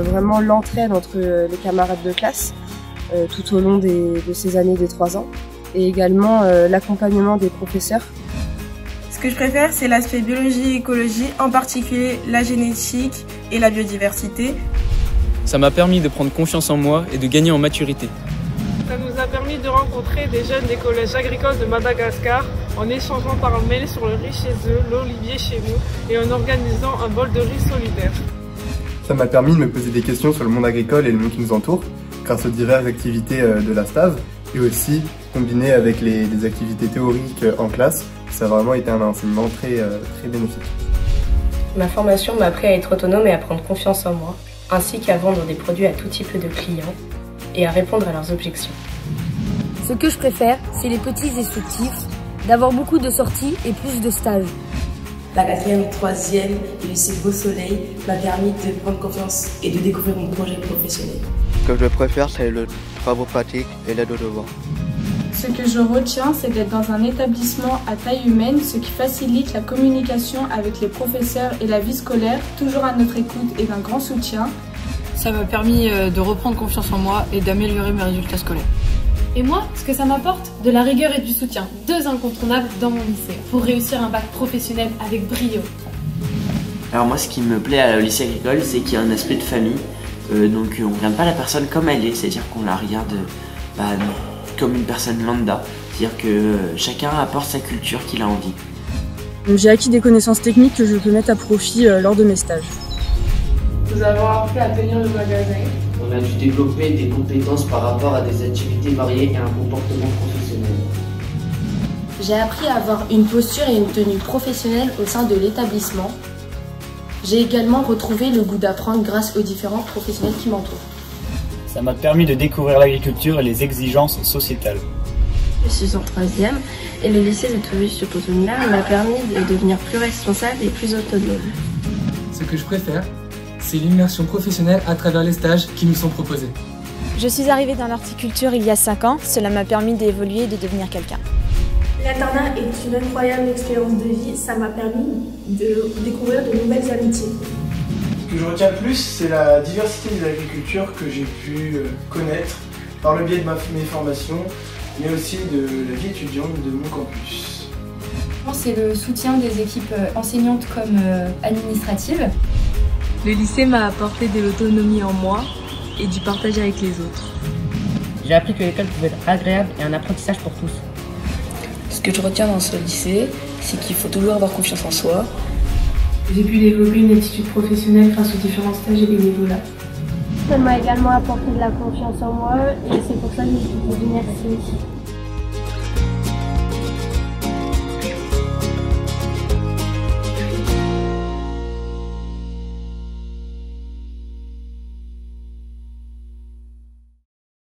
vraiment l'entraide entre les camarades de classe tout au long de ces années des 3 ans, et également l'accompagnement des professeurs. Ce que je préfère, c'est l'aspect biologie et écologie, en particulier la génétique et la biodiversité. Ça m'a permis de prendre confiance en moi et de gagner en maturité. Ça nous a permis de rencontrer des jeunes des collèges agricoles de Madagascar en échangeant par mail sur le riz chez eux, l'olivier chez nous et en organisant un bol de riz solidaire. Ça m'a permis de me poser des questions sur le monde agricole et le monde qui nous entoure grâce aux diverses activités de la STAV et aussi combiné avec des activités théoriques en classe. Ça a vraiment été un enseignement très bénéfique. Ma formation m'a appris à être autonome et à prendre confiance en moi, ainsi qu'à vendre des produits à tout type de clients et à répondre à leurs objections. Ce que je préfère, c'est les petits instructifs, d'avoir beaucoup de sorties et plus de stages. La 4e, 3e du lycée Beau Soleil m'a permis de prendre confiance et de découvrir mon projet professionnel. Ce que je préfère, c'est le travail pratique et l'aide aux devoirs. Ce que je retiens, c'est d'être dans un établissement à taille humaine, ce qui facilite la communication avec les professeurs et la vie scolaire, toujours à notre écoute et d'un grand soutien. Ça m'a permis de reprendre confiance en moi et d'améliorer mes résultats scolaires. Et moi, ce que ça m'apporte, de la rigueur et du soutien, 2 incontournables dans mon lycée, pour réussir un bac professionnel avec brio. Alors moi, ce qui me plaît au lycée agricole, c'est qu'il y a un aspect de famille. Donc on ne regarde pas la personne comme elle est, c'est-à-dire qu'on la regarde comme une personne lambda. C'est-à-dire que chacun apporte sa culture qu'il a envie. J'ai acquis des connaissances techniques que je peux mettre à profit lors de mes stages. Nous avons appris à tenir le magasin. On a dû développer des compétences par rapport à des activités variées et un comportement professionnel. J'ai appris à avoir une posture et une tenue professionnelle au sein de l'établissement. J'ai également retrouvé le goût d'apprendre grâce aux différents professionnels qui m'entourent. Ça m'a permis de découvrir l'agriculture et les exigences sociétales. Je suis en 3e et le lycée de Toulouse-sur-Cotonnière m'a permis de devenir plus responsable et plus autonome. Ce que je préfère, c'est l'immersion professionnelle à travers les stages qui nous sont proposés. Je suis arrivée dans l'horticulture il y a 5 ans, cela m'a permis d'évoluer et de devenir quelqu'un. L'internat est une incroyable expérience de vie, ça m'a permis de découvrir de nouvelles amitiés. Ce que je retiens le plus, c'est la diversité des agricultures que j'ai pu connaître par le biais de mes formations, mais aussi de la vie étudiante de mon campus. C'est le soutien des équipes enseignantes comme administratives. Le lycée m'a apporté de l'autonomie en moi et du partage avec les autres. J'ai appris que l'école pouvait être agréable et un apprentissage pour tous. Ce que je retiens dans ce lycée, c'est qu'il faut toujours avoir confiance en soi. J'ai pu développer une attitude professionnelle grâce aux différents stages et bénévolats. Ça m'a également apporté de la confiance en moi et c'est pour ça que je vous dis merci.